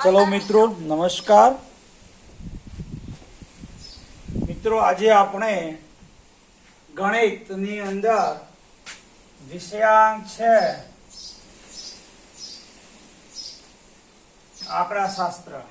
चलो मित्रों नमस्कार। मित्रों आज आपणे गणितनी अंदर विषयांक छे आंकड़ाशास्त्र।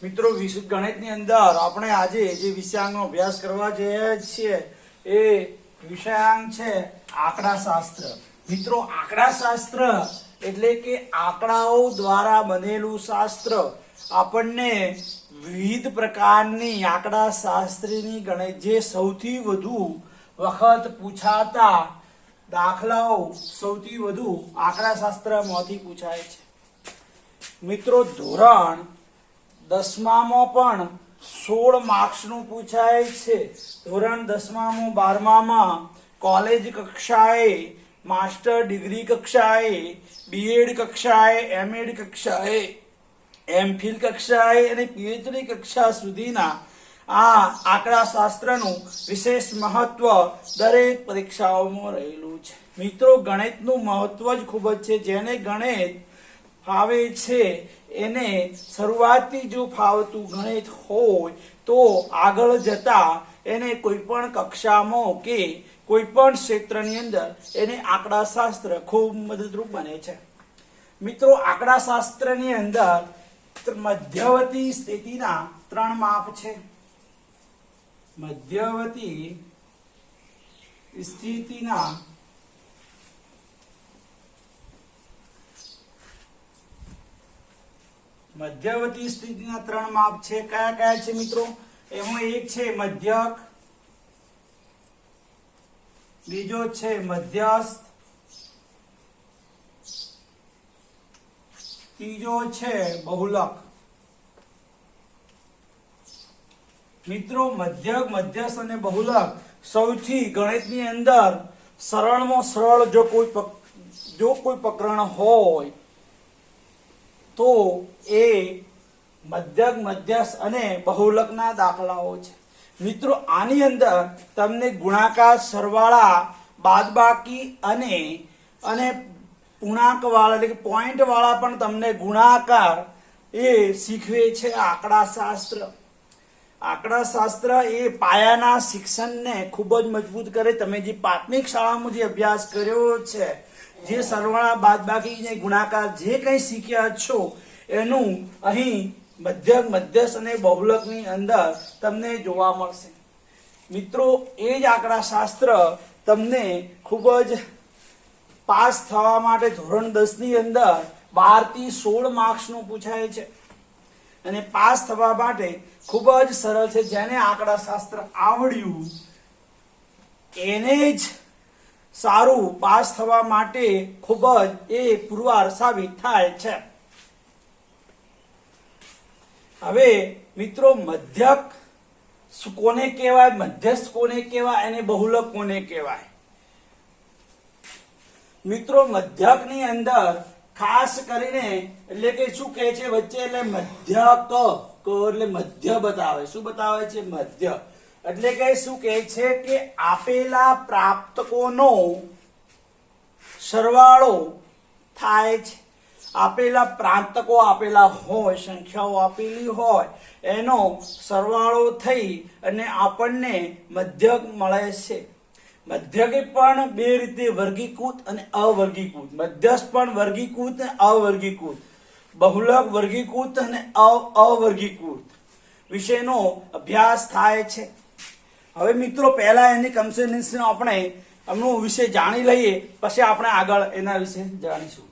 मित्रों गणितनी अंदर आपणे आजे जे विषयांकनो अभ्यास करवा जई रह्या छीए ए विषयांक छे आंकड़ाशास्त्र। मित्रों आंकड़ाशास्त्र એટલે કે આંકડાઓ દ્વારા બનેલું શાસ્ત્ર આપણને વિવિધ પ્રકારની આંકડાશાસ્ત્રની ગણિત જે સૌથી વધુ વખત પૂછાતા દાખલાઓ સૌથી વધુ આંકડાશાસ્ત્રમાંથી પૂછાય છે। મિત્રો ધોરણ 10મામાં પણ 16 માર્ક્સનું પૂછાય છે। ધોરણ 10મામાં 12મામાં કોલેજ કક્ષાએ मास्टर डिग्री कक्षाए बीएड कक्षाए एमएड कक्षाए एमफिल कक्षाए અને પીએચડી કક્ષા સુધીના આ આંકડાશાસ્ત્રનું વિશેષ મહત્વ દરેક પરીક્ષાઓમાં રહેલું છે। મિત્રો ગણિતનું મહત્વ જ ખૂબ જ છે। જેને ગણિત ફાવે છે એને શરૂઆતથી જો ફાવતું ગણિત હોય તો આગળ જતા એને કોઈ પણ કક્ષામાં કે कोईपण क्षेत्रनी अंदर एने आंकड़ाशास्त्र खूब मददरूप बने छे। मित्रों आंकड़ाशास्त्रनी अंदर मध्यवर्ती स्थितिना 3 माप छे। मध्यवर्ती स्थितिना मध्यवर्ती स्थितिना 3 माप छे। कया कया छे मित्रों? एमां एक छे मध्यक, बीजो छे मध्यस्थ, तीजो छे बहुलक। मित्रों मध्यक, मध्यस्थ अने बहुलक सौथी गणितनी अंदर सरळमां सरळ जो कोई प्रकरण होय तो ए मध्यक, मध्यस्थ अने बहुलकना दाखलाओ छे। मित्रों आनी अंदर तमने गुणाकार, सरवाळा, बादबाकी अने अने पूर्णांक वाळा એટલે કે પોઈન્ટ વાળા પણ તમને ગુણાકાર એ શીખવે છે આંકડાશાસ્ત્ર। આંકડાશાસ્ત્ર એ પાયાના શિક્ષણને ખૂબ જ મજબૂત કરે। તમે જે પ્રાથમિક શાળામાં જે અભ્યાસ કર્યો છે, જે સરવાળા, બાદબાકી ને ગુણાકાર જે કંઈ શીખ્યા છો એનું અહીં मध्यक, मध्यस्थ અને बहुलकની અંદર તમને જોવા મળશે। મિત્રો એ જ આંકડાશાસ્ત્ર તમને ખૂબ જ પાસ થવા માટે ધોરણ 10ની અંદર 12 થી 16 માર્ક્સનું પૂછાય છે અને પાસ થવા માટે ખૂબ જ સરળ છે। જેને આંકડાશાસ્ત્ર આવડ્યું એને જ સારું પાસ થવા માટે ખૂબ જ એ પુરવાર સાબિત થાય છે। હવે મિત્રો મધ્યક કોને કહેવાય, મધ્યસ્થ કોને કહેવાય અને बहुलक કોને કહેવાય? મિત્રો મધ્યકની અંદર ખાસ કરીને એટલે કે શું કહે છે વચ્ચે એટલે મધ્યક ક એટલે મધ્ય બતાવે। શું બતાવે છે? મધ્ય। એટલે કે શું કહે છે કે આપેલા પ્રાપ્તકોનો સરવાળો થાય છે। આપેલા પ્રાંતકો આપેલા હોય, સંખ્યાઓ આપેલી હોય એનો સરવાળો થઈ અને આપણને મધ્યક મળે છે। મધ્યકે પણ બે રીતે વર્ગીકૃત અને અવર્ગીકૃત, મધ્યસ્થ પણ વર્ગીકૃત અને અવર્ગીકૃત, बहुलक વર્ગીકૃત અને અવર્ગીકૃત વિશેનો અભ્યાસ થાય છે। હવે મિત્રો પહેલા એની કન્સેન્ટ્રેશન આપણે એમનો વિશે જાણી લઈએ, પછી આપણે આગળ એના વિશે જાણીશું।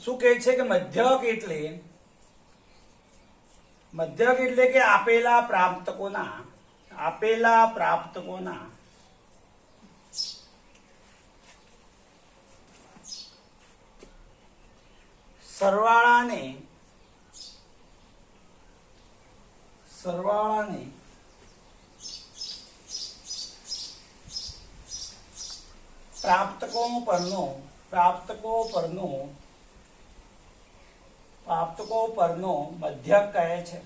શું કહે છે કે મધ્યક એટલે કે આપેલા પ્રાપ્તકોના સરવાળાને પ્રાપ્તકો પરનો મધ્યક કહે છે।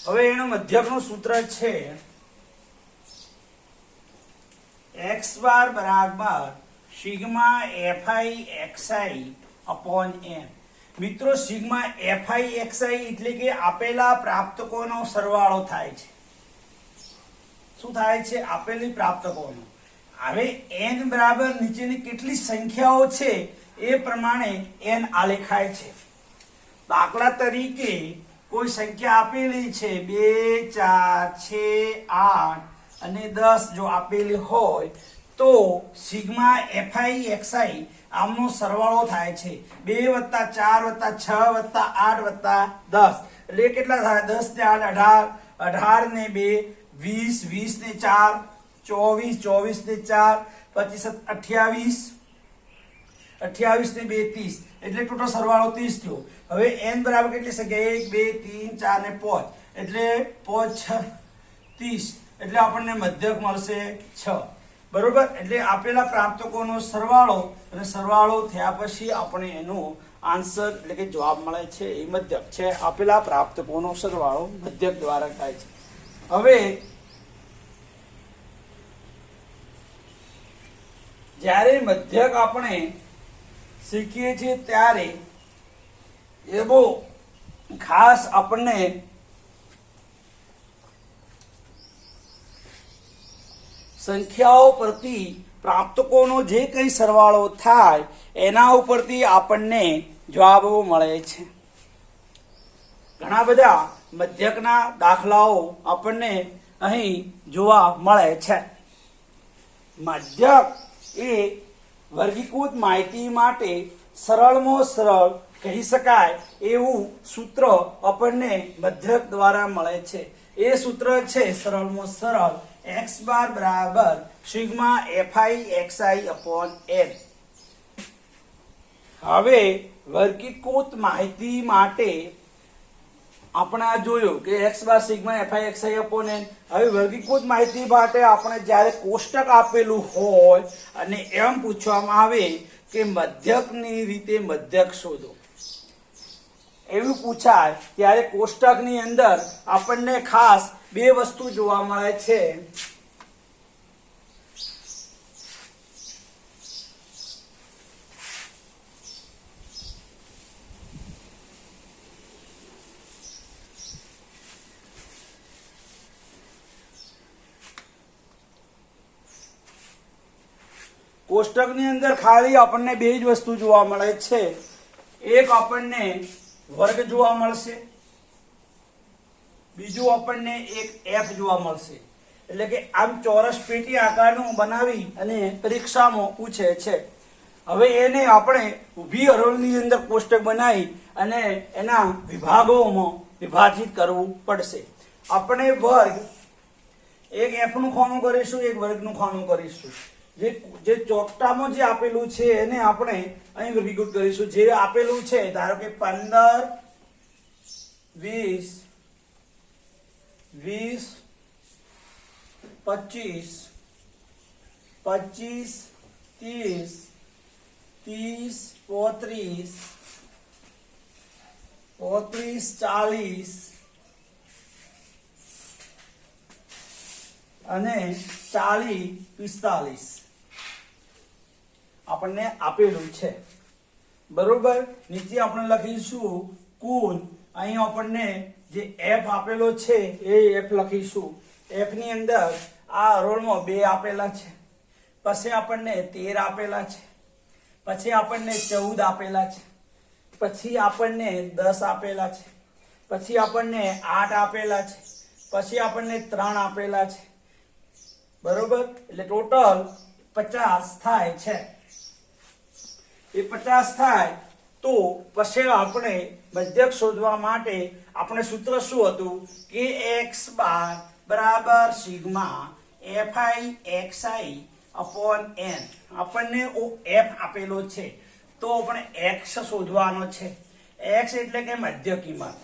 હવે એનું મધ્યકનું સૂત્ર છે x બાર બરાબર sigma fi xi upon n. મિત્રો સિગ્મા fi xi એટલે કે આપેલા પ્રાપ્તકોનો સરવાળો થાય છે. શું થાય છે? આપેલી પ્રાપ્તકોનો. હવે n બરાબર નીચેની કેટલી સંખ્યાઓ છે એ પ્રમાણે n આલેખાય છે. દાખલા તરીકે કોઈ સંખ્યા આપેલી છે 2 4 6 8 અને 10 જો આપેલી હોય તો સિગ્મા fi xi આમનો સરવાળો થાય છે 2 + 4 + 6 + 8 + 10 એટલે કેટલા થાય? 10 ને 8 18 ને 2 20 20 ને 4 24 24 ને 4 25 28 28 ને 2 30 એટલે ટોટલ સરવાળો 30 થયો. હવે n બરાબર કેટલી સંખ્યા? 1 2 3 4 ને 5 એટલે 5 6 30 એટલે આપણને મધ્યક મળશે 6. બરોબર. એટલે આપેલા પ્રાપ્તકોનો સરવાળો અને સરવાળો થયા પછી આપણે એનો આન્સર એટલે કે જવાબ મળે છે એ મધ્યક છે. આપેલા પ્રાપ્તકોનો સરવાળો મધ્યક દ્વારા થાય છે. હવે જ્યારે મધ્યક આપણે શીખીએ છીએ ત્યારે એ બહુ ખાસ આપણને સંખ્યાઓ પરથી પ્રાપ્તકોનો જે કંઈ સરવાળો થાય એના ઉપરથી આપણને જવાબો મળે છે. ઘણા બધા મધ્યકના દાખલાઓ આપણને અહીં જોવા મળે છે. મધ્યક એ વર્ગીકૃત માહિતી માટે સરળમાં સરળ કહી શકાય એવું સૂત્ર આપણને મધ્યક દ્વારા મળે છે. એ સૂત્ર છે સરળમાં સરળ x બાર બરાબર sigma fi xi upon n. હવે વર્ગીકૃત માહિતી માટે આપણે આ જોયું કે x bar sigma fi xi upon n. હવે વર્ગીકૃત માહિતી માટે આપણે જ્યારે કોષ્ટક આપેલું હોય અને એમ પૂછવામાં આવે કે મધ્યકની રીતે મધ્યક શોધો એવું પૂછાય ત્યારે કોષ્ટકની અંદર આપણને ખાસ બે વસ્તુ જોવા મળે છે. કોષ્ટકની અંદર ખાલી આપણને બે જ વસ્તુ જોવા મળે છે. એક આપણને વર્ગ જોવા મળશે, બીજું આપણને એક f જોવા મળશે. એટલે કે આમ ચોરસ પેટી આકારનું બનાવી અને પરીક્ષામાં પૂછે છે. હવે એને આપણે ઊભી હરોળની અંદર કોષ્ટક બનાવી અને એના વિભાગોમાં વિભાજિત કરવું પડશે. આપણે વર્ગ એક f નું ખાનું કરીશું, એક વર્ગનું ખાનું કરીશું. જે ચોકટામાં જે આપેલું છે એને આપણે અહીં વર્ગીકૃત કરીશું. જે આપેલું છે ધારો કે 15 20 20 25 25 30 30 35 35 40 અને 40 45 આપણને આપેલું છે. બરોબર. નીચે આપણે લખીશું કુલ. અહીં આપણને જે f આપેલો છે એ f લખીશું. f ની અંદર આ હરોળમાં 2 આપેલા છે, પછી આપણને 13 આપેલા છે, પછી આપણને 14 આપેલા છે, પછી આપણને 10 આપેલા છે, પછી આપણને 8 આપેલા છે, પછી આપણને 3 આપેલા છે. બરોબર. એટલે ટોટલ 50 થાય છે. એ 50 થાય તો પછી આપણે મધ્યક શોધવા માટે આપણે સૂત્ર શું હતું કે x બાર બરાબર sigma fi xi upon n. આપણને f આપેલો છે તો આપણે x શોધવાનો છે. x એટલે કે મધ્ય કિંમત.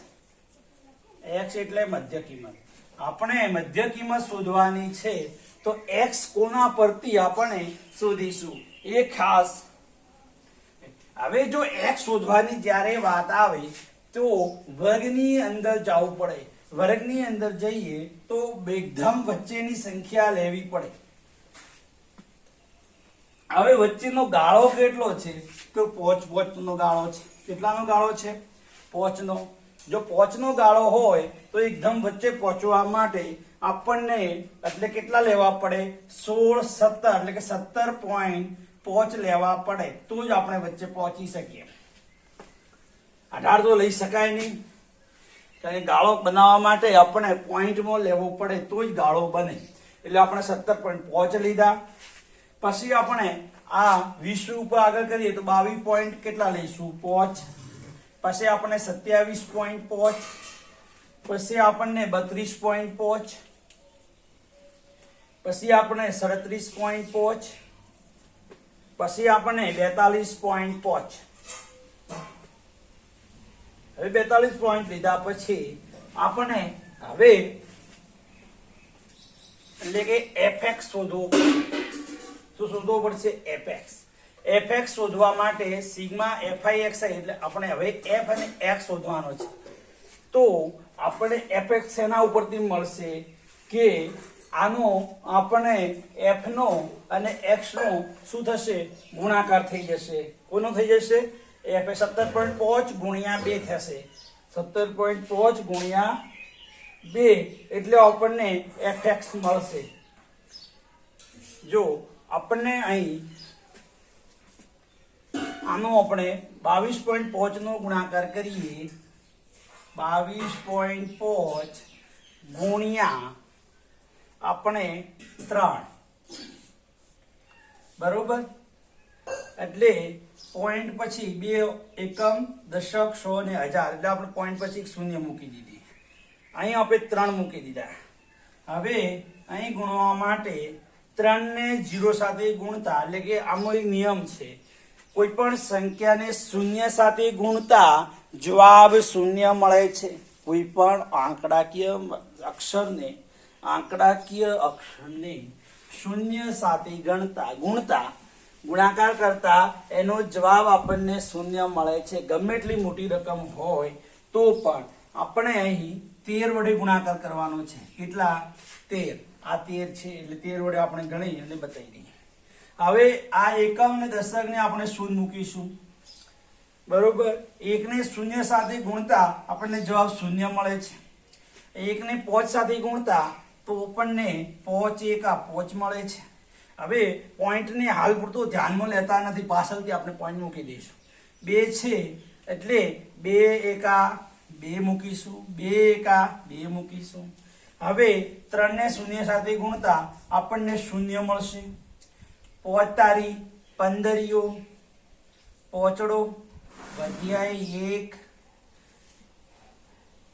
x એટલે મધ્ય કિંમત. આપણે મધ્ય કિંમત શોધવાની છે તો x કોના પરથી આપણે શોધીશું એ ખાસ. હવે જો x શોધવાની જ્યારે વાત આવે તો વર્ગની અંદર જવું પડે. વર્ગની અંદર જઈએ તો એકદમ વચ્ચેની સંખ્યા લેવી પડે. હવે વચ્ચેનો ગાળો કેટલો છે? તો 5 નો ગાળો છે. કેટલાનો ગાળો છે? 5 નો. જો 5 નો ગાળો હોય તો એકદમ વચ્ચે પહોંચવા માટે આપણને એટલે કેટલા લેવા પડે? 16 17 એટલે કે 17.5 લેવા પડે તો જ આપણે વચ્ચે પહોંચી શકીએ. 18 તો લઈ શકાય નહીં, કારણ કે ગાળો બનાવવા માટે આપણે પોઈન્ટમાં લેવો પડે તો જ ગાળો બને. એટલે આપણે 17.5 લીધા. પછી આપણે આ 20 ઉપર આગળ કરીએ તો 22 પોઈન્ટ કેટલા લઈશું? 5. પછી આપણે 27.5, પછી આપણને 32.5, પછી આપણે 37.5, પછી આપણે 42.5. હવે 42 પોઈન્ટ લીધા પછી આપણે હવે એટલે કે fx શોધવો પડશે. શું શોધવો પડશે? fx શોધવા માટે સિગ્મા fixi એટલે આપણે હવે f અને x શોધવાનો છે. તો આપણે fx એના ઉપરથી મળશે કે આનો આપણે f નો અને x નો શું થશે? ગુણાકાર થઈ જશે. કોનો થઈ જશે? f 17.5 ગુણ્યા 2 થશે. 17.5 ગુણ્યા 2 એટલે આપણને fx મળશે. જો આપણને અહીં આનો આપણે 22.5 નો ગુણાકાર કરીએ, 22.5 ગુણ્યા આપણે 3, બરોબર? એટલે પોઈન્ટ પછી 2 એકમ, દશક, 100 ને 1000 એટલે આપણે પોઈન્ટ પછી 0 મૂકી દીધી. અહીં આપણે 3 મૂકી દીધા. હવે અહીં ગુણવા માટે 3 ને 0 સાથે ગુણતા એટલે કે આનો એક નિયમ છે, કોઈ પણ સંખ્યાને 0 સાથે ગુણતા જવાબ 0 મળે છે. કોઈ પણ આંકડાકીય અક્ષરને 0 સાથે ગુણતા ગુણાકાર કરતા એનો જવાબ આપણને 0 મળે છે. ગમે એટલી મોટી રકમ હોય તો પણ આપણે અહીં 13 વડે ગુણાકાર કરવાનો છે. કેટલા? 13. આ 13 છે એટલે 13 વડે આપણે ગણી અને બતાવી દઈએ. હવે આ એકમ ને દશક ને આપણે શૂન્ય મૂકીશું, બરોબર? 1 ને 0 સાથે ગુણતા આપણને જવાબ 0 મળે છે. 1 ને 5 સાથે ગુણતા તો આપણને 5 એકા 5 મળે છે. હવે પોઈન્ટ ને હાલ પૂરતું ધ્યાનમાં લેતા નથી, પાછળથી આપણે પોઈન્ટ મૂકી દઈશું. 2 છે એટલે 2 એકા 2 મૂકીશું, 2 એકા 2 મૂકીશું. હવે 3 ને 0 સાથે ગુણતા આપણને 0 મળશે. 5 તારી 15, 5 વધ્યા 1,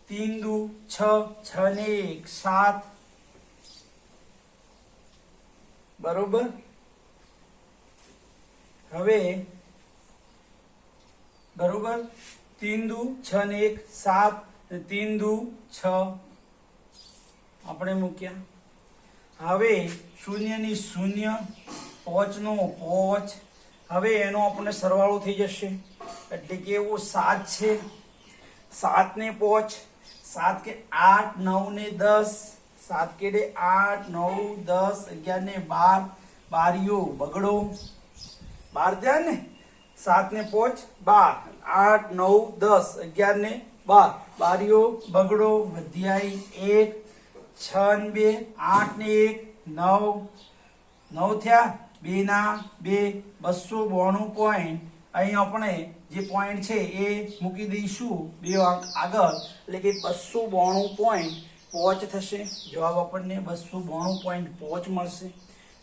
3 દુ 6, 6 ને 1 7, બરોબર? હવે બરોબર 3 દુ 6 ને 1 7, 3 દુ 6 આપણે મૂક્યા. હવે 0 ની 0, 5 નો 5. હવે એનો આપણને સરવાળો થઈ જશે એટલે કે એવો 7 છે. 7 ને 5, 7 કે 8 9 ને 10, 7 કે 8 9 10 11 ને 12, બારીઓ બગડો 12 થયા ને. 7 ને 5 12, 8 9 10 11 ને 12, બારીઓ બગડો વધ્યા 1, 6 ને 2 8 ને 1 9, 9 થયા 2 ના 2 292 પોઈન્ટ. અહીં આપણે જે પોઈન્ટ છે એ મૂકી દઈશું 2 અંક આગળ એટલે કે 292.5 થશે. જવાબ આપણને 292.5 મળશે.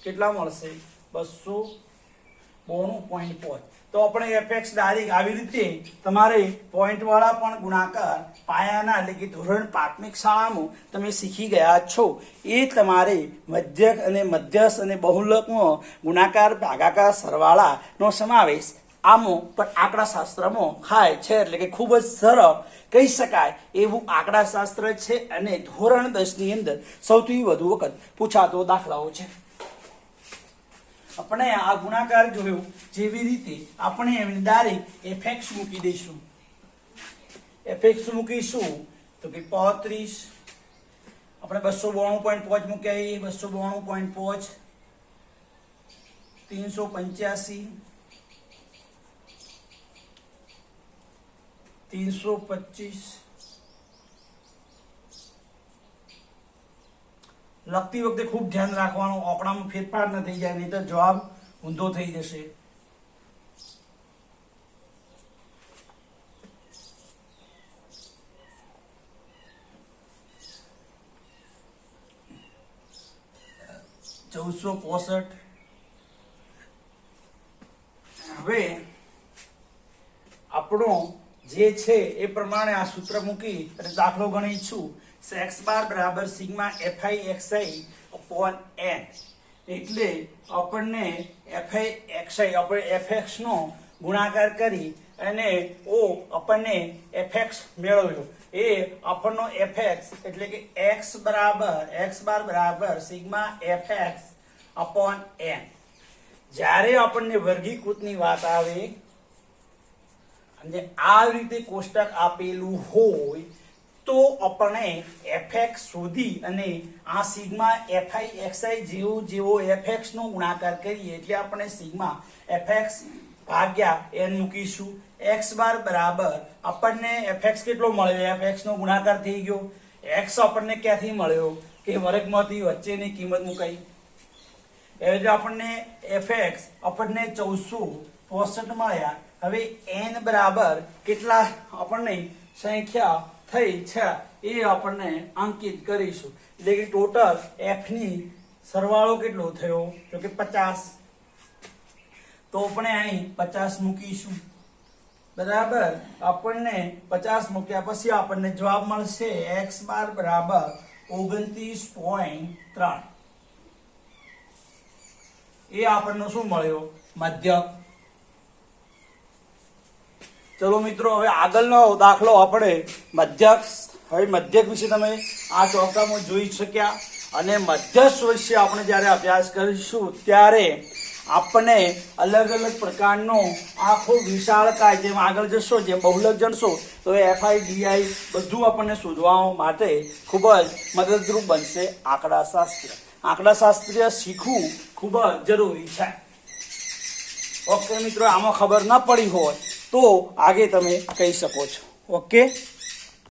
કેટલા મળશે? 292.5. તો આપણે fx ડાયરેક્ટ આવી રીતે તમારે પોઈન્ટ વાળા પણ ગુણાકાર પાયાના એટલે કે ધોરણ પ્રાથમિક શાળામાં તમે શીખી ગયા છો. એ તમારે મધ્યક અને મધ્યસ્થ અને બહુલકમાં ગુણાકાર ભાગાકાર સરવાળાનો સમાવેશ આમાં પણ આંકડાશાસ્ત્રમાં થાય છે. એટલે કે ખૂબ જ સરળ કહી શકાય એવું આંકડાશાસ્ત્ર છે અને ધોરણ 10 ની અંદર સૌથી વધુ વખત પૂછાતો દાખલાઓ છે. આપણે આ ગુણાકાર જોયો જેવી રીતે આપણે એમને ડાયરેક્ટ fx મૂકી દઈશું. fx મૂકીશું તો કે 35 આપણે 292.5 મૂક્યા, 292.5, 385, 325. લખતી વખતે ખૂબ ધ્યાન રાખવાનું, આંકડામાં ફેરફાર ન થઈ જાય, નહીં તો જવાબ ઊંધો થઈ જશે. $1465. હવે આપણો જે છે એ પ્રમાણે આ સૂત્ર મૂકી અને દાખલો ગણીશું. x બાર બરાબર sigma fi xi upon n, એટલે આપણને fi xi આપણે fx નો ગુણાકાર કરી અને ઓ આપણને fx મેળવ્યો. એ આપણનો fx એટલે કે x બાર બરાબર સિગ્મા fx upon n. જ્યારે આપણને વર્ગીકૃતની વાત આવે અને આ રીતે કોષ્ટક આપેલું હોય તો આપણે fx શોધી અને આ સિગ્મા fi xi જેવો fx નો ગુણાકાર કરીએ એટલે આપણે સિગ્મા fx ભાગ્યા n મૂકીશું. x બાર બરાબર આપણને fx કેટલો મળ્યો, fx નો ગુણાકાર થઈ ગયો. x આપણને ક્યાંથી મળ્યો કે વર્ગમાંથી વચ્ચેની કિંમત મુકાઈ, એટલે આપણને fx આપણને 1465 મળ્યા. હવે n બરાબર કેટલા આપણને સંખ્યા થઈ છે એ આપણને અંકિત કરીશું, એટલે કે ટોટલ f ની સરવાળો કેટલો થયો તો કે 50. તો આપણે અહીં 50 મૂકીશું. બરાબર, આપણને 50 મૂક્યા પછી આપણને જવાબ મળશે x બાર બરાબર 29.3. એ આપણને શું મળ્યો, મધ્યક. ચલો મિત્રો, હવે આગળનો દાખલો આપણે મધ્યક. હવે મધ્યક વિશે તમે આ ચોપડામાં જોઈ શક્યા અને મધ્યક વિશે આપણે જ્યારે અભ્યાસ કરીશું ત્યારે આપણને અલગ અલગ પ્રકારનો આખો વિશાળકાય, જેમ આગળ જશો જેમ બહુલક જણશો તો fi di બધું આપણને શોધવા માટે ખૂબ જ મદદરૂપ બનશે. આંકડાશાસ્ત્ર શીખવું ખૂબ જ જરૂરી છે. ઓકે મિત્રો, આમાં ખબર ન પડી હોય તો આગે તમે કહી શકો છો. ઓકે.